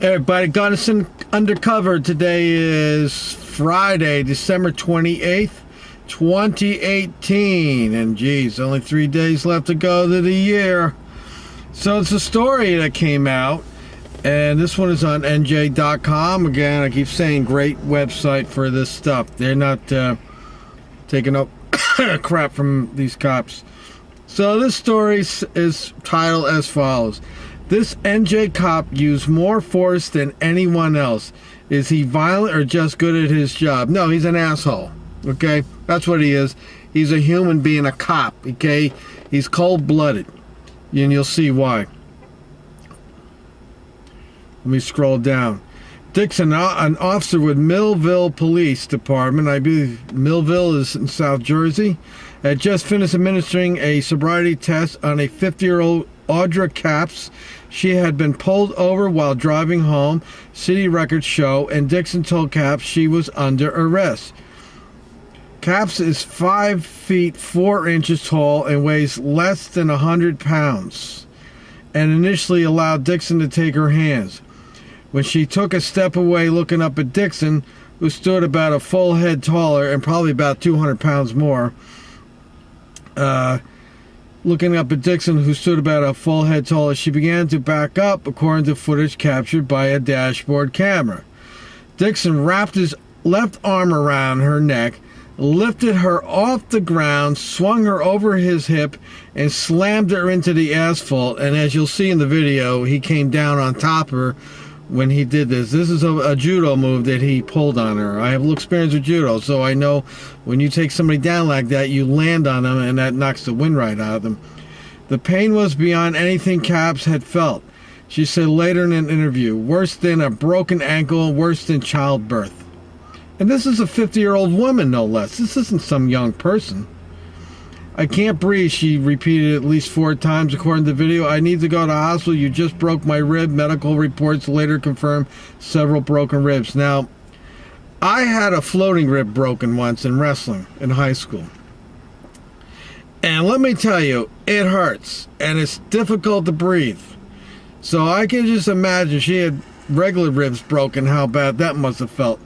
Everybody got us undercover. Today is Friday, December 28th, 2018. And geez, only 3 days left to go to the year. So it's a story that came out. And this one is on NJ.com. Again, I keep saying great website for this stuff. They're not taking up crap from these cops. So this story is titled as follows. This NJ cop used more force than anyone else. Is he violent or just good at his job? No, he's an asshole. Okay? That's what he is. He's a human being, a cop. Okay? He's cold-blooded. And you'll see why. Let me scroll down. Dixon, an officer with Millville Police Department, I believe Millville is in South Jersey, had just finished administering a sobriety test on a 50-year-old Audra Capps. She had been pulled over while driving home, city records show, and Dixon told Capps she was under arrest. Capps is 5 feet 4 inches tall and weighs less than 100 pounds, and initially allowed Dixon to take her hands. When she took a step away looking up at Dixon, who stood about a full head taller and probably about 200 pounds more, looking up at Dixon, who stood about a full head taller, she began to back up, according to footage captured by a dashboard camera. Dixon wrapped his left arm around her neck, lifted her off the ground, swung her over his hip, and slammed her into the asphalt. And as you'll see in the video, he came down on top of her when he did this. This is a judo move that he pulled on her. I have a little experience with judo, so I know when you take somebody down like that, you land on them, and that knocks the wind right out of them. The pain was beyond anything Capps had felt. She said later in an interview, worse than a broken ankle, worse than childbirth. And this is a 50-year-old woman, no less. This isn't some young person. I can't breathe, she repeated at least 4 times according to the video. I need to go to the hospital. You just broke my rib. Medical reports later confirmed several broken ribs. Now, I had a floating rib broken once in wrestling in high school. And let me tell you, it hurts. And it's difficult to breathe. So I can just imagine she had regular ribs broken, how bad that must have felt.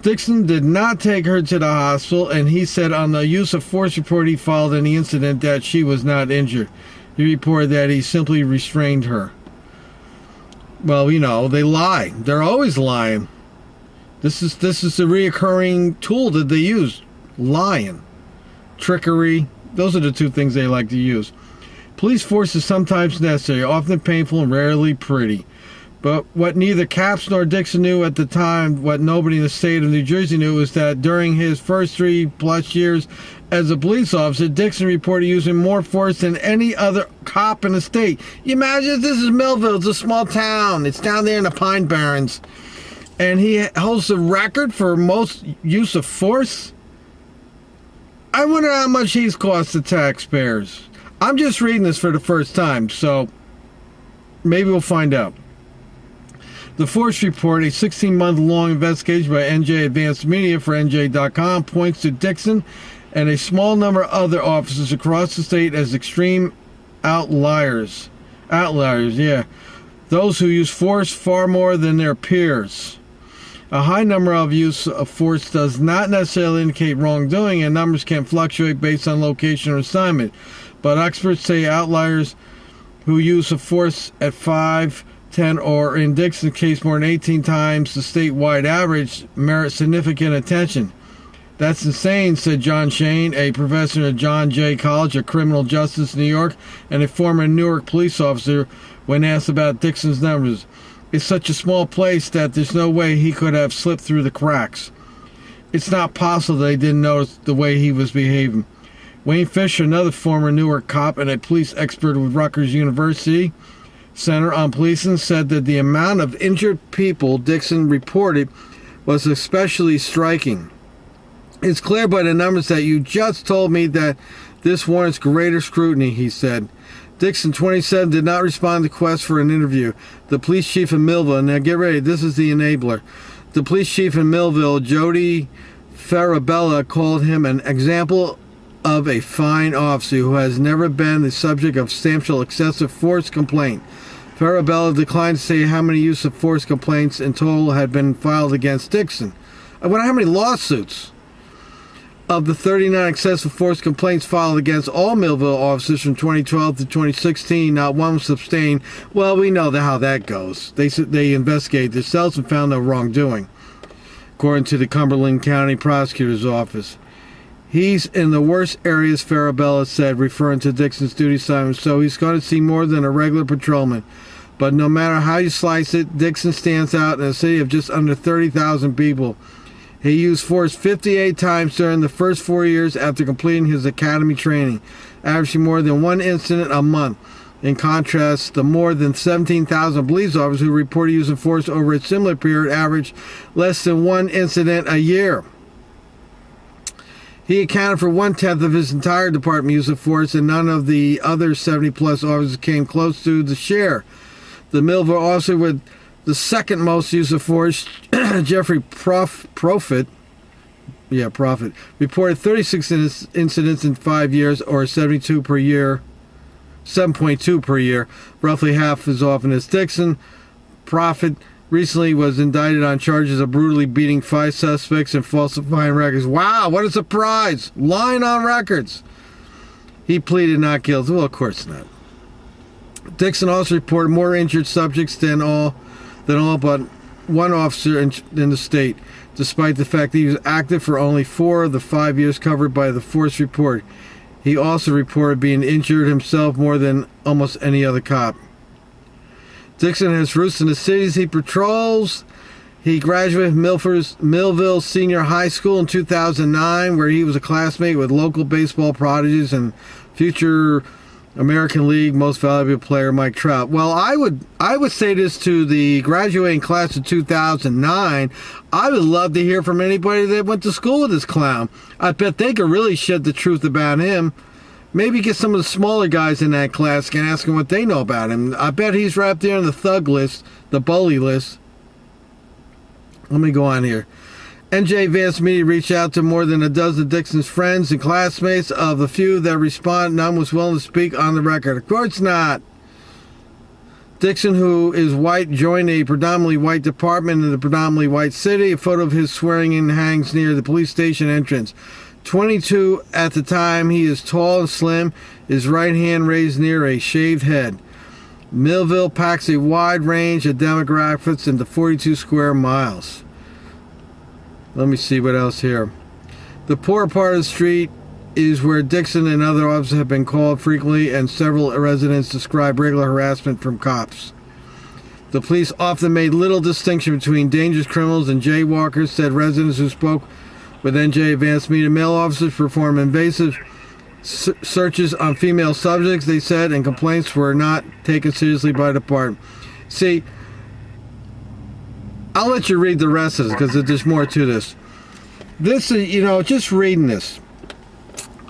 Dixon did not take her to the hospital, and he said on the use of force report he filed in the incident that she was not injured. He reported that he simply restrained her. Well, you know, they lie. They're always lying. This is a reoccurring tool that they use. Lying. Trickery. Those are the 2 things they like to use. Police force is sometimes necessary, often painful and rarely pretty. But what neither Capps nor Dixon knew at the time, what nobody in the state of New Jersey knew, was that during his first 3+ years as a police officer, Dixon reported using more force than any other cop in the state. You imagine, this is Millville. It's a small town. It's down there in the Pine Barrens. And he holds the record for most use of force. I wonder how much he's cost the taxpayers. I'm just reading this for the first time, so maybe we'll find out. The force report, a 16-month-long investigation by NJ Advanced Media for NJ.com, points to Dixon and a small number of other officers across the state as extreme outliers. Outliers, yeah. Those who use force far more than their peers. A high number of use of force does not necessarily indicate wrongdoing, and numbers can fluctuate based on location or assignment. But experts say outliers who use of force at 5, 10, or in Dixon's case more than 18 times the statewide average merit significant attention. That's insane, said John Shane, a professor at John Jay College of Criminal Justice, New York, and a former Newark police officer, when asked about Dixon's numbers. It's such a small place that there's no way he could have slipped through the cracks. It's not possible they didn't notice the way he was behaving. Wayne Fisher, another former Newark cop and a police expert with Rutgers University Center on Policing, said that the amount of injured people Dixon reported was especially striking. It's clear by the numbers that you just told me that this warrants greater scrutiny, he said. Dixon, 27, did not respond to requests for an interview. The police chief in Millville, now get ready, this is the enabler. The police chief in Millville, Jody Farabella, called him an example of a fine officer who has never been the subject of substantial excessive force complaint. Farabella declined to say how many use of force complaints in total had been filed against Dixon. I wonder how many lawsuits. Of the 39 excessive force complaints filed against all Millville officers from 2012 to 2016, not one was sustained. Well, we know how that goes. They investigated themselves and found no wrongdoing, according to the Cumberland County Prosecutor's Office. He's in the worst areas, Farabella said, referring to Dixon's duty assignment, so he's going to see more than a regular patrolman. But no matter how you slice it, Dixon stands out in a city of just under 30,000 people. He used force 58 times during the first 4 years after completing his academy training, averaging more than one incident a month. In contrast, the more than 17,000 police officers who reported using force over a similar period averaged less than one incident a year. He accounted for 1/10 of his entire department use of force, and none of the other 70-plus officers came close to the share. The Millville officer with the second most use of force, Jeffrey Profit, reported 36 incidents in 5 years, or 7.2 per year, roughly half as often as Dixon. Profit recently was indicted on charges of brutally beating 5 suspects and falsifying records. Wow, what a surprise! Lying on records. He pleaded not guilty. Well, of course not. Dixon also reported more injured subjects than all but one officer in the state, despite the fact that he was active for only 4 of the 5 years covered by the force report. He also reported being injured himself more than almost any other cop. Dixon has roots in the cities he patrols. He graduated from Millville Senior High School in 2009, where he was a classmate with local baseball prodigies and future American League Most Valuable Player Mike Trout. Well, I would say this to the graduating class of 2009. I would love to hear from anybody that went to school with this clown. I bet they could really shed the truth about him. Maybe get some of the smaller guys in that class and ask them what they know about him. I bet he's right up there on the thug list, the bully list. Let me go on here. NJ Advanced Media reached out to more than a dozen of Dixon's friends and classmates. Of the few that responded, none was willing to speak on the record. Of course not. Dixon, who is white, joined a predominantly white department in the predominantly white city. A photo of his swearing-in hangs near the police station entrance. 22 at the time, he is tall and slim, his right hand raised near a shaved head. Millville packs a wide range of demographics into 42 square miles. Let me see what else here. The poor part of the street is where Dixon and other officers have been called frequently, and several residents describe regular harassment from cops. The police often made little distinction between dangerous criminals and jaywalkers, said residents who spoke with NJ Advanced Media. Male officers perform invasive searches on female subjects, they said, and complaints were not taken seriously by the department. See, I'll let you read the rest of this because there's more to this. This is, just reading this,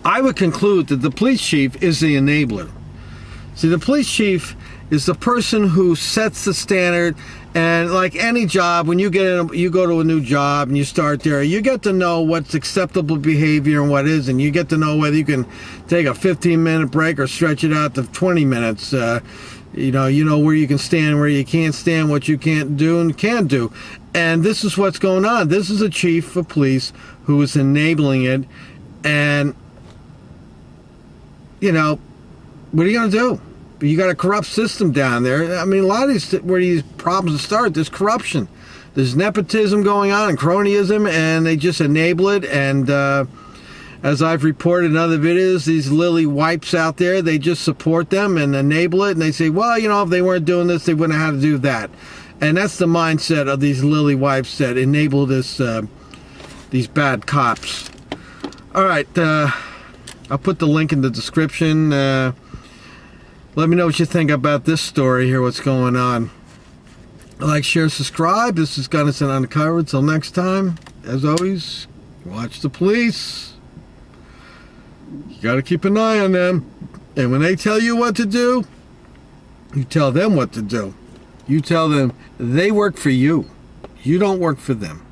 I would conclude that the police chief is the enabler. See, the police chief is the person who sets the standard, and like any job, when you go to a new job and you start there, you get to know what's acceptable behavior and what isn't. You get to know whether you can take a 15-minute break or stretch it out to 20 minutes. You know where you can stand, where you can't stand, what you can't do and can do. And this is what's going on. This is a chief of police who is enabling it. And, what are you going to do? You got a corrupt system down there. I mean, a lot of where these problems start, there's corruption. There's nepotism going on and cronyism, and they just enable it. And as I've reported in other videos, these lily wipes out there, they just support them and enable it. And they say, well, if they weren't doing this, they wouldn't have had to do that. And that's the mindset of these lily wipes that enable this, these bad cops. All right, I'll put the link in the description. Let me know what you think about this story here, what's going on. Like, share, subscribe. This is Gunnison Undercover. Until next time, as always, watch the police. You got to keep an eye on them. And when they tell you what to do, you tell them what to do. You tell them they work for you. You don't work for them.